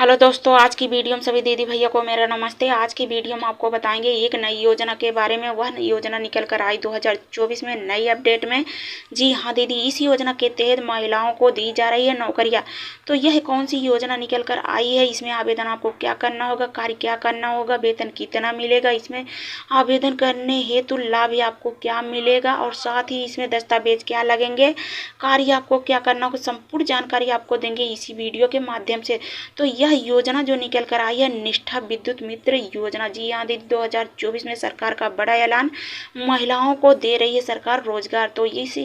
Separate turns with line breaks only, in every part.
Hello दोस्तों, आज की वीडियो में सभी दीदी भैया को मेरा नमस्ते। आज की वीडियो में आपको बताएंगे एक नई योजना के बारे में। वह नई योजना निकल कर आई 2024 में नई अपडेट में। जी हाँ दीदी, इस योजना के तहत महिलाओं को दी जा रही है नौकरियां। तो यह कौन सी योजना निकल कर आई है, इसमें आवेदन आपको क्या करना होगा, कार्य क्या करना होगा, वेतन कितना मिलेगा, इसमें आवेदन करने हेतु लाभ आपको क्या मिलेगा और साथ ही इसमें दस्तावेज क्या लगेंगे, कार्य आपको क्या करना होगा, संपूर्ण जानकारी आपको देंगे इसी वीडियो के माध्यम से। तो यह योजना जो निकल कर आई है निष्ठा विद्युत मित्र योजना। जी हाँ दीदी, 2024 में सरकार का बड़ा ऐलान, महिलाओं को दे रही है सरकार रोजगार। तो इस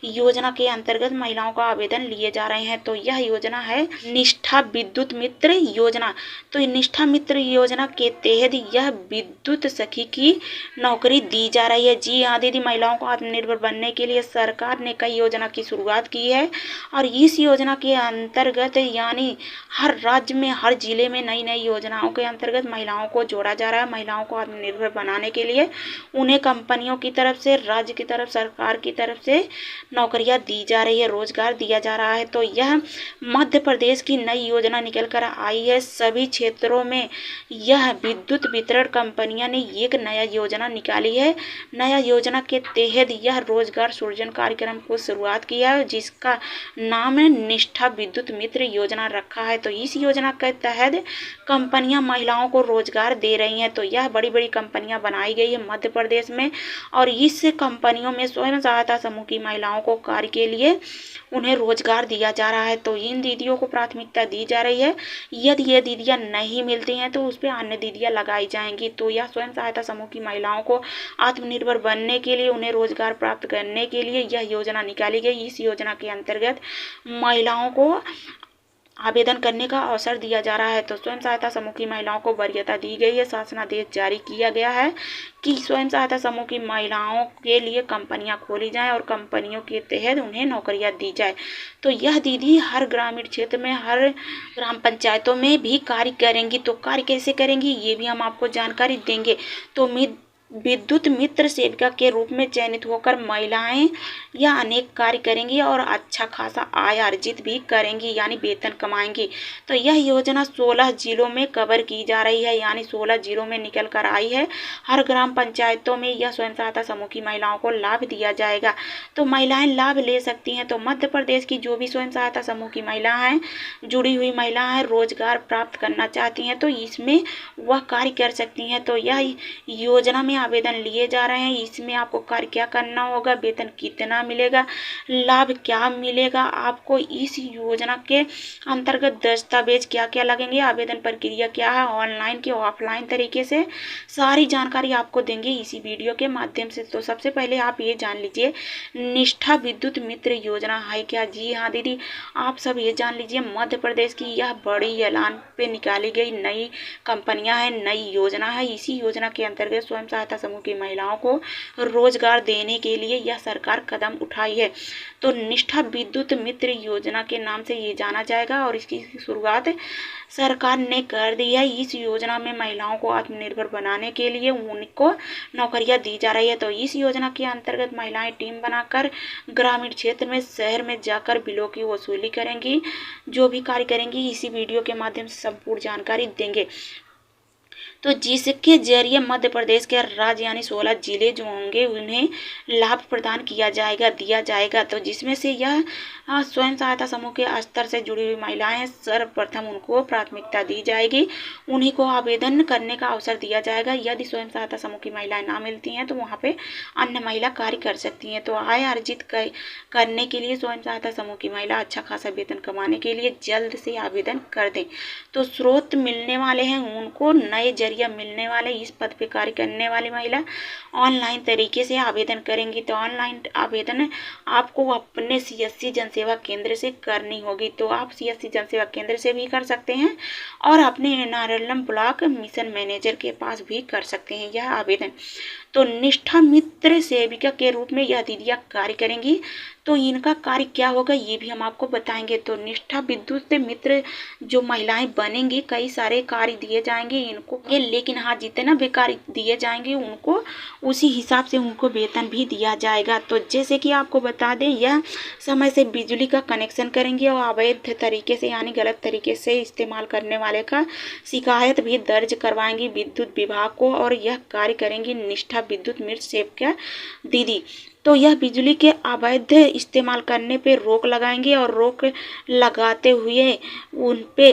योजना के अंतर्गत महिलाओं का आवेदन लिए जा रहे हैं। तो यह योजना है निष्ठा विद्युत मित्र योजना। तो निष्ठा मित्र योजना के तहत यह विद्युत सखी की नौकरी दी जा रही है। जी हाँ दीदी, महिलाओं को आत्मनिर्भर बनने के लिए सरकार ने कई योजना की शुरुआत की है और इस योजना के अंतर्गत यानी हर राज्य में हर जिले में नई नई योजनाओं के अंतर्गत महिलाओं को जोड़ा जा रहा है। महिलाओं को आत्मनिर्भर बनाने के लिए उन्हें कंपनियों की तरफ से, राज्य की तरफ, सरकार की तरफ से नौकरियां दी जा रही है, रोजगार दिया जा रहा है। तो यह मध्य प्रदेश की नई योजना निकल कर आई है। सभी क्षेत्रों में यह विद्युत वितरण कंपनियां ने एक नया योजना निकाली है। नया योजना के तहत यह रोजगार सृजन कार्यक्रम को शुरुआत किया है, जिसका नाम है निष्ठा विद्युत मित्र योजना रखा है। तो इस योजना के तहत कंपनियां महिलाओं को रोजगार दे रही हैं। तो यह बड़ी बड़ी कंपनियां बनाई गई है मध्य प्रदेश में और इस कंपनियों में स्वयं सहायता समूह की महिलाओं को कार्य के लिए उन्हें रोजगार दिया जा रहा है। तो इन दीदियों को प्राथमिकता दी जा रही है। यदि ये दीदियां नहीं मिलती हैं तो उस पर अन्य दीदियां लगाई जाएंगी। तो यह स्वयं सहायता समूह की महिलाओं को आत्मनिर्भर बनने के लिए, उन्हें रोजगार प्राप्त करने के लिए यह योजना निकाली गई। इस योजना के अंतर्गत महिलाओं को आवेदन करने का अवसर दिया जा रहा है। तो स्वयं सहायता समूह की महिलाओं को वरीयता दी गई है। शासनादेश जारी किया गया है कि स्वयं सहायता समूह की महिलाओं के लिए कंपनियां खोली जाएं और कंपनियों के तहत उन्हें नौकरियां दी जाए। तो यह दीदी हर ग्रामीण क्षेत्र में, हर ग्राम पंचायतों में भी कार्य करेंगी। तो कार्य कैसे करेंगी ये भी हम आपको जानकारी देंगे। तो विद्युत मित्र सेविका के रूप में चयनित होकर महिलाएं या अनेक कार्य करेंगी और अच्छा खासा आय अर्जित भी करेंगी, यानी वेतन कमाएंगी। तो यह योजना 16 जिलों में कवर की जा रही है, यानी 16 जिलों में निकल कर आई है। हर ग्राम पंचायतों में यह स्वयं सहायता समूह की महिलाओं को लाभ दिया जाएगा। तो महिलाएं लाभ ले सकती हैं। तो मध्य प्रदेश की जो भी स्वयं सहायता समूह की महिलाएं हैं, जुड़ी हुई महिलाएं हैं, रोजगार प्राप्त करना चाहती हैं तो इसमें वह कार्य कर सकती हैं। तो यह योजना में आवेदन लिए जा रहे हैं। इसमें आपको कार्य क्या करना होगा, वेतन कितना मिलेगा, लाभ क्या मिलेगा आपको, इस योजना के अंतर्गत दस्तावेज क्या क्या लगेंगे, आवेदन प्रक्रिया क्या है, ऑनलाइन के ऑफलाइन तरीके से सारी जानकारी आपको देंगे इसी वीडियो के माध्यम से। तो सबसे पहले आप ये जान लीजिए निष्ठा विद्युत मित्र योजना है क्या। जी हाँ दीदी, आप सब ये जान लीजिए मध्य प्रदेश की यह बड़ी ऐलान पे निकाली गई नई कंपनियां हैं, नई योजना है। इसी योजना के अंतर्गत स्वयं सहायता समूह की महिलाओं को रोजगार देने के लिए यह सरकार कदम उठाई है। तो निष्ठा विद्युत मित्र योजना के नाम से ये जाना जाएगा और इसकी शुरुआत सरकार ने कर दी है। इस योजना में महिलाओं को आत्मनिर्भर बनाने के लिए उनको नौकरियां दी जा रही है। तो इस योजना के अंतर्गत महिलाएं टीम बनाकर ग्रामीण क्षेत्र में, शहर में जाकर बिलों की वसूली करेंगी। जो भी कार्य करेंगी इसी वीडियो के माध्यम से संपूर्ण जानकारी देंगे। तो जिसके जरिए मध्य प्रदेश के राज्य यानी 16 जिले जो होंगे उन्हें लाभ प्रदान किया जाएगा, दिया जाएगा। तो जिसमें से यह स्वयं सहायता समूह के स्तर से जुड़ी हुई महिलाएं सर्वप्रथम उनको प्राथमिकता दी जाएगी, उन्हीं को आवेदन करने का अवसर दिया जाएगा। यदि स्वयं सहायता समूह की महिलाएं ना मिलती हैं तो वहाँ पे अन्य महिला कार्य कर सकती हैं। तो आय अर्जित करने के लिए स्वयं सहायता समूह की महिला अच्छा खासा वेतन कमाने के लिए जल्द से आवेदन कर दें। तो स्रोत मिलने वाले हैं उनको, नए जरिया मिलने वाले, इस पद पे कार्य करने वाली महिला ऑनलाइन तरीके से आवेदन करेंगी। तो ऑनलाइन आवेदन आपको अपने सीएससी जनसेवा केंद्र से करनी होगी। तो आप सीएससी जनसेवा केंद्र से भी कर सकते हैं और अपने एनआरएलएम ब्लॉक मिशन मैनेजर के पास भी कर सकते हैं यह आवेदन। तो निष्ठा मित्र सेविका के रूप में यह दीदियां कार्य करेंगी। तो इनका कार्य क्या होगा ये भी हम आपको बताएंगे। तो निष्ठा विद्युत मित्र जो महिलाएं बनेंगी, कई सारे कार्य दिए जाएंगे इनको लेकिन हाँ जितना भी कार्य दिए जाएंगे उनको उसी हिसाब से उनको वेतन भी दिया जाएगा। तो जैसे कि आपको बता दें, यह समय से बिजली का कनेक्शन करेंगे और अवैध तरीके से यानी गलत तरीके से इस्तेमाल करने वाले का शिकायत भी दर्ज करवाएंगी विद्युत विभाग को, और यह कार्य करेंगी निष्ठा विद्युत मित्र सेविका दीदी। तो यह बिजली के अवैध इस्तेमाल करने पे रोक लगाएंगे और रोक लगाते हुए उन पे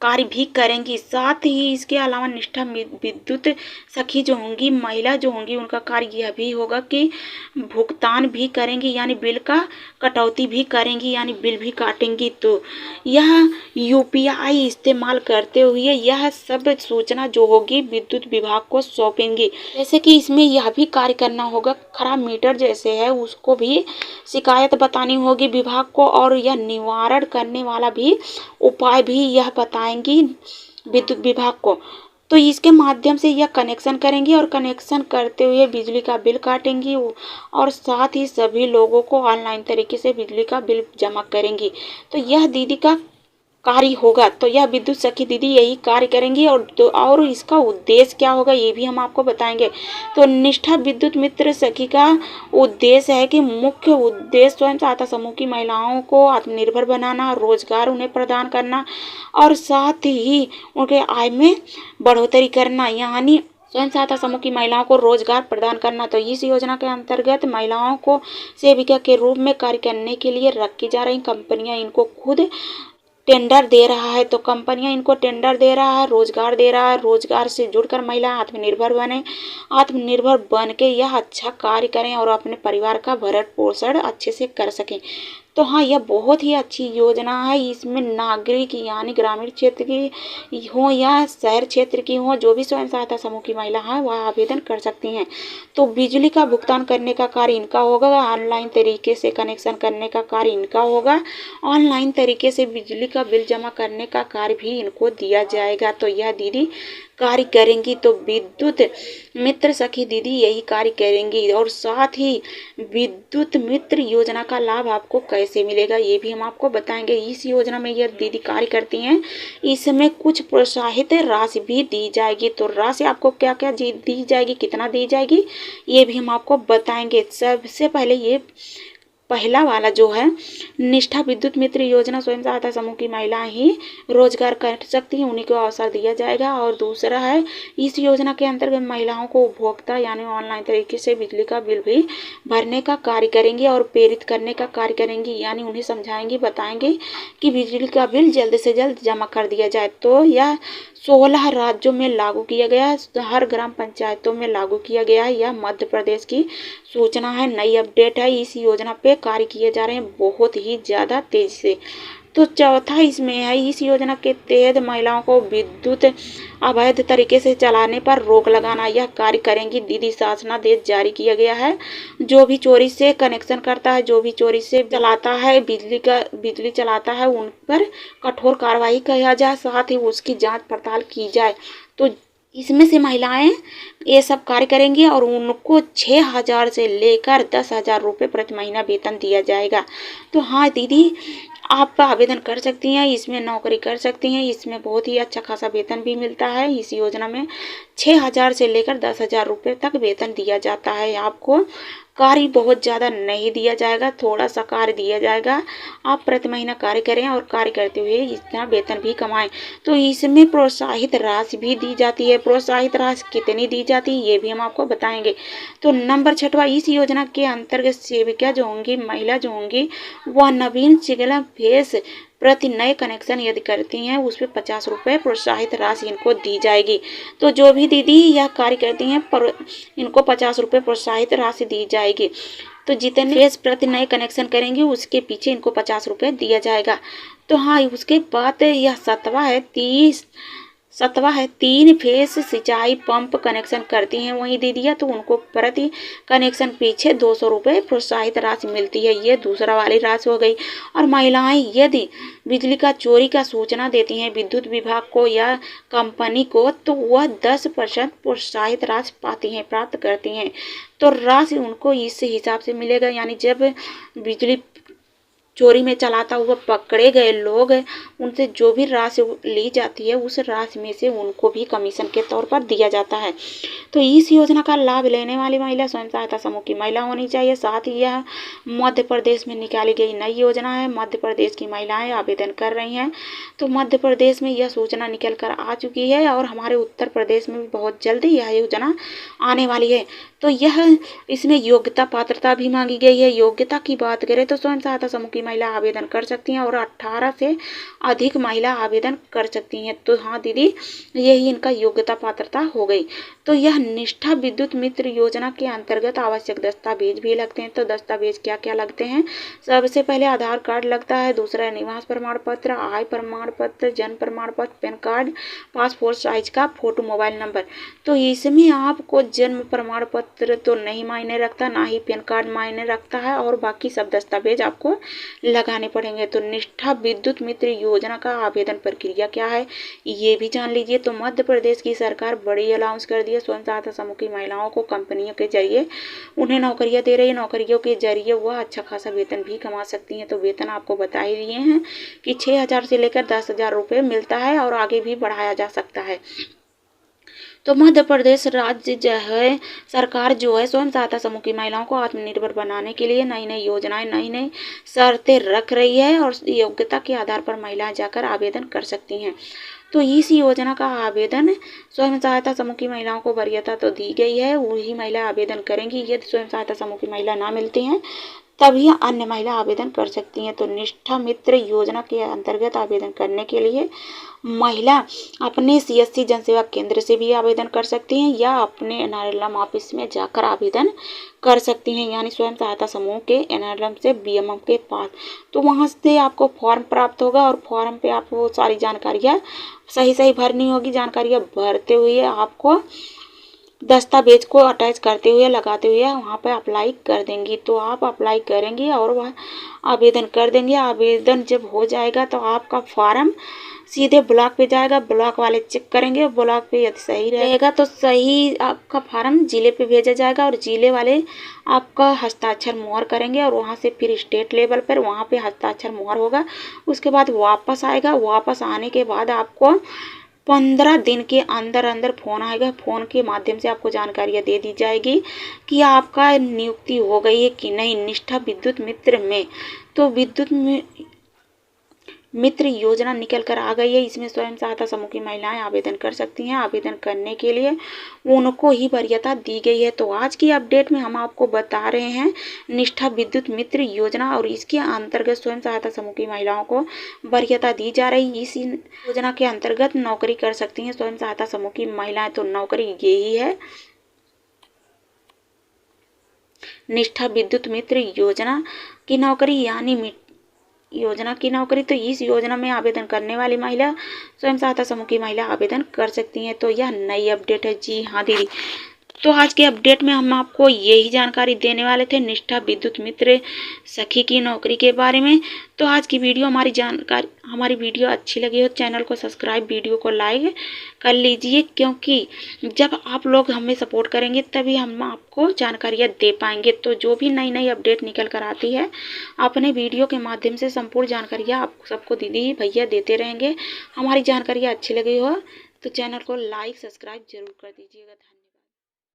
कार्य भी करेंगी। साथ ही इसके अलावा निष्ठा विद्युत सखी जो होंगी, महिला जो होंगी, उनका कार्य यह भी होगा कि भुगतान भी करेंगी यानी बिल का कटौती भी करेंगी यानी बिल भी काटेंगी। तो यह यूपीआई इस्तेमाल करते हुए यह सब सूचना जो होगी विद्युत विभाग को सौंपेंगी। जैसे कि इसमें यह भी कार्य करना होगा, खराब मीटर जैसे है उसको भी शिकायत बतानी होगी विभाग को, और यह निवारण करने वाला भी उपाय भी यह बताएंगी विद्युत विभाग को। तो इसके माध्यम से यह कनेक्शन करेंगी और कनेक्शन करते हुए बिजली का बिल काटेंगी और साथ ही सभी लोगों को ऑनलाइन तरीके से बिजली का बिल जमा करेंगी। तो यह दीदी का कार्य होगा। तो यह विद्युत सखी दीदी यही कार्य करेंगी। और इसका उद्देश्य क्या होगा ये भी हम आपको बताएंगे। तो निष्ठा विद्युत मित्र सखी का उद्देश्य है कि मुख्य उद्देश्य स्वयं सहायता समूह की महिलाओं को आत्मनिर्भर बनाना, रोजगार उन्हें प्रदान करना और साथ ही उनके आय में बढ़ोतरी करना, यानी स्वयं सहायता समूह की महिलाओं को रोजगार प्रदान करना। तो इस योजना के अंतर्गत महिलाओं को सेविका के रूप में कार्य करने के लिए रखी जा रही कंपनियां इनको खुद टेंडर दे रहा है। तो कंपनियां इनको टेंडर दे रहा है, रोजगार दे रहा है। रोजगार से जुड़कर महिला आत्मनिर्भर बने, आत्मनिर्भर बन के यह अच्छा कार्य करें और अपने परिवार का भरण पोषण अच्छे से कर सकें। तो हाँ, यह बहुत ही अच्छी योजना है। इसमें नागरिक यानी ग्रामीण क्षेत्र की हो या शहर क्षेत्र की हो, जो भी स्वयं सहायता समूह की महिला है वह आवेदन कर सकती हैं। तो बिजली का भुगतान करने का कार्य इनका होगा, ऑनलाइन तरीके से कनेक्शन करने का कार्य इनका होगा, ऑनलाइन तरीके से बिजली का बिल जमा करने का कार्य भी इनको दिया जाएगा। तो यह दीदी कार्य करेंगी। तो विद्युत मित्र सखी दीदी यही कार्य करेंगी। और साथ ही विद्युत मित्र योजना का लाभ आपको कैसे मिलेगा ये भी हम आपको बताएंगे। इस योजना में यह दीदी कार्य करती हैं, इसमें कुछ प्रोत्साहित राशि भी दी जाएगी। तो राशि आपको क्या क्या दी जाएगी, कितना दी जाएगी ये भी हम आपको बताएंगे। सबसे पहले ये पहला वाला जो है निष्ठा विद्युत मित्र योजना, स्वयं सहायता समूह की महिलाएं ही रोजगार कर सकती हैं, उन्हीं को अवसर दिया जाएगा। और दूसरा है इस योजना के अंतर्गत महिलाओं को उपभोक्ता यानी ऑनलाइन तरीके से बिजली का बिल भी भरने का कार्य करेंगे और प्रेरित करने का कार्य करेंगी, यानी उन्हें समझाएंगे, बताएंगे कि बिजली का बिल जल्द से जल्द जमा कर दिया जाए। तो यह 16 राज्यों में लागू किया गया है, हर ग्राम पंचायतों में लागू किया गया है। यह मध्य प्रदेश की सूचना है, नई अपडेट है। इस योजना पे कार्य किए जा रहे हैं बहुत ही ज़्यादा तेजी से। तो चौथा इसमें है, इस योजना के तहत महिलाओं को विद्युत अवैध तरीके से चलाने पर रोक लगाना, यह कार्य करेंगी दीदी। शासनादेश जारी किया गया है, जो भी चोरी से कनेक्शन करता है, जो भी चोरी से चलाता है बिजली चलाता है, उन पर कठोर कार्रवाई किया जाए, साथ ही उसकी जांच पड़ताल की जाए। तो इसमें से महिलाएं ये सब कार्य करेंगी और उनको 6,000 से लेकर 10,000 रुपये प्रति महीना वेतन दिया जाएगा। तो हाँ दीदी, आप आवेदन कर सकती हैं, इसमें नौकरी कर सकती हैं। इसमें बहुत ही अच्छा खासा वेतन भी मिलता है। इस योजना में 6,000 से लेकर 10,000 रुपये तक वेतन दिया जाता है। आपको कार्य बहुत ज़्यादा नहीं दिया जाएगा, थोड़ा सा कार्य दिया जाएगा। आप प्रति महीना कार्य करें और कार्य करते हुए इतना वेतन भी कमाएं। तो इसमें प्रोत्साहित राशि भी दी जाती है। प्रोत्साहित राशि कितनी दी जाती है ये भी हम आपको बताएंगे। तो नंबर 6वां, इस योजना के अंतर्गत सेविका जो होंगी, महिला जो होंगी, वह नवीन सिंगल फेस प्रति नए कनेक्शन यदि करती हैं उस पर 50 रुपये प्रोत्साहित राशि इनको दी जाएगी। तो जो भी दीदी यह कार्य करती हैं पर इनको 50 रुपये प्रोत्साहित राशि दी जाएगी। तो जितने फेस प्रति नए कनेक्शन करेंगे उसके पीछे इनको 50 रुपये दिया जाएगा। तो हाँ, उसके बाद यह 7वां है 3 फेस सिंचाई पंप कनेक्शन करती हैं वहीं दीदियाँ, तो उनको प्रति कनेक्शन पीछे 200 रुपये प्रोत्साहित राशि मिलती है। ये दूसरा वाली राशि हो गई। और महिलाएं यदि बिजली का चोरी का सूचना देती हैं विद्युत विभाग को या कंपनी को, तो वह 10% प्रोत्साहित राशि प्राप्त करती हैं। तो राशि उनको इस हिसाब से मिलेगा, यानी जब बिजली चोरी में चलाता हुआ पकड़े गए लोग उनसे जो भी राशि ली जाती है उस राशि में से उनको भी कमीशन के तौर पर दिया जाता है। तो इस योजना का लाभ लेने वाली महिला स्वयं सहायता समूह की महिला होनी चाहिए। साथ ही यह मध्य प्रदेश में निकाली गई नई योजना है। मध्य प्रदेश की महिलाएं आवेदन कर रही हैं। तो मध्य प्रदेश में यह सूचना निकल कर आ चुकी है और हमारे उत्तर प्रदेश में भी बहुत जल्दी यह योजना आने वाली है। तो यह इसमें योग्यता पात्रता भी मांगी गई है। योग्यता की बात करें तो स्वयं सहायता समूह की महिला आवेदन कर सकती हैं और 18 से अधिक महिला आवेदन कर सकती हैं। तो हाँ दीदी, यही इनका योग्यता पात्रता हो गई। तो यह निष्ठा विद्युत मित्र योजना के अंतर्गत आवश्यक दस्तावेज भी लगते हैं। तो दस्तावेज क्या क्या लगते हैं? सबसे पहले आधार कार्ड लगता है, दूसरा निवास प्रमाण पत्र, आय प्रमाण पत्र, जन्म प्रमाण पत्र, पैन कार्ड, पासपोर्ट साइज का फोटो, मोबाइल नंबर। तो इसमें आपको जन्म प्रमाण पत्र तो नहीं मायने रखता, ना ही पैन कार्ड मायने रखता है, और बाकी सब दस्तावेज आपको लगाने पड़ेंगे। तो निष्ठा विद्युत मित्र योजना का आवेदन प्रक्रिया क्या है ये भी जान लीजिए। तो मध्य प्रदेश की सरकार बड़ी अलाउंस कर दी है। स्वयं सहायता समूह की महिलाओं को कंपनियों के जरिए उन्हें नौकरियां दे रही है। नौकरियों के जरिए वह अच्छा खासा वेतन भी कमा सकती हैं। तो वेतन आपको बता ही दिए हैं कि 6,000 से लेकर 10,000 रुपये मिलता है और आगे भी बढ़ाया जा सकता है। तो मध्य प्रदेश राज्य जो है सरकार जो है स्वयं सहायता समूह की महिलाओं को आत्मनिर्भर बनाने के लिए नई नई योजनाएं, नई नई शर्तें रख रही है और योग्यता के आधार पर महिलाएं जाकर आवेदन कर सकती हैं। तो इस योजना का आवेदन स्वयं सहायता समूह की महिलाओं को वरीयता तो दी गई है, वही महिला आवेदन करेंगी। यदि स्वयं सहायता समूह की महिला ना मिलती हैं तभी अन्य महिला आवेदन कर सकती हैं। तो निष्ठा मित्र योजना के अंतर्गत आवेदन करने के लिए महिला अपने CSC जनसेवा केंद्र से भी आवेदन कर सकती हैं या अपने NRLM ऑफिस में जाकर आवेदन कर सकती हैं, यानी स्वयं सहायता समूह के NRLM से BMM के पास। तो वहां से आपको फॉर्म प्राप्त होगा और फॉर्म पे आप वो सारी जानकारियाँ सही भरनी होगी। जानकारियाँ भरते हुए आपको दस्तावेज को अटैच करते हुए लगाते हुए वहाँ पर अप्लाई कर देंगी। तो आप अप्लाई करेंगी और वह आवेदन कर देंगे। आवेदन जब हो जाएगा तो आपका फॉर्म सीधे ब्लॉक पे जाएगा। ब्लॉक वाले चेक करेंगे, ब्लॉक पे यदि सही रहेगा तो सही आपका फॉर्म जिले पे भेजा जाएगा और जिले वाले आपका हस्ताक्षर मोहर करेंगे और वहाँ से फिर स्टेट लेवल पर वहाँ पे हस्ताक्षर मोहर होगा। उसके बाद वापस आएगा। वापस आने के बाद आपको 15 दिन के अंदर फ़ोन आएगा। फ़ोन के माध्यम से आपको जानकारियाँ दे दी जाएगी कि आपका नियुक्ति हो गई है कि नहीं निष्ठा विद्युत मित्र में। तो विद्युत मित्र योजना निकल कर आ गई है। इसमें स्वयं सहायता समूह की महिलाएं आवेदन कर सकती हैं। आवेदन करने के लिए उनको ही वरीयता दी गई है। तो आज की अपडेट में हम आपको बता रहे हैं निष्ठा विद्युत मित्र योजना और इसके अंतर्गत स्वयं सहायता समूह की महिलाओं को वरीयता दी जा रही। इस योजना के अंतर्गत नौकरी कर सकती हैं स्वयं सहायता समूह की महिलाएं। तो नौकरी यही है निष्ठा विद्युत मित्र योजना की नौकरी, यानी योजना की नौकरी। तो इस योजना में आवेदन करने वाली महिला स्वयं सहायता समूह की महिला आवेदन कर सकती हैं। तो यह नई अपडेट है। जी हाँ दीदी, तो आज के अपडेट में हम आपको यही जानकारी देने वाले थे निष्ठा विद्युत मित्र सखी की नौकरी के बारे में। तो आज की वीडियो हमारी वीडियो अच्छी लगी हो चैनल को सब्सक्राइब, वीडियो को लाइक कर लीजिए, क्योंकि जब आप लोग हमें सपोर्ट करेंगे तभी हम आपको जानकारियाँ दे पाएंगे। तो जो भी नई नई अपडेट निकल कर आती है अपने वीडियो के माध्यम से संपूर्ण जानकारियाँ आप सबको दीदी भैया देते रहेंगे। हमारी जानकारियाँ अच्छी लगी हो तो चैनल को लाइक सब्सक्राइब जरूर कर दीजिएगा।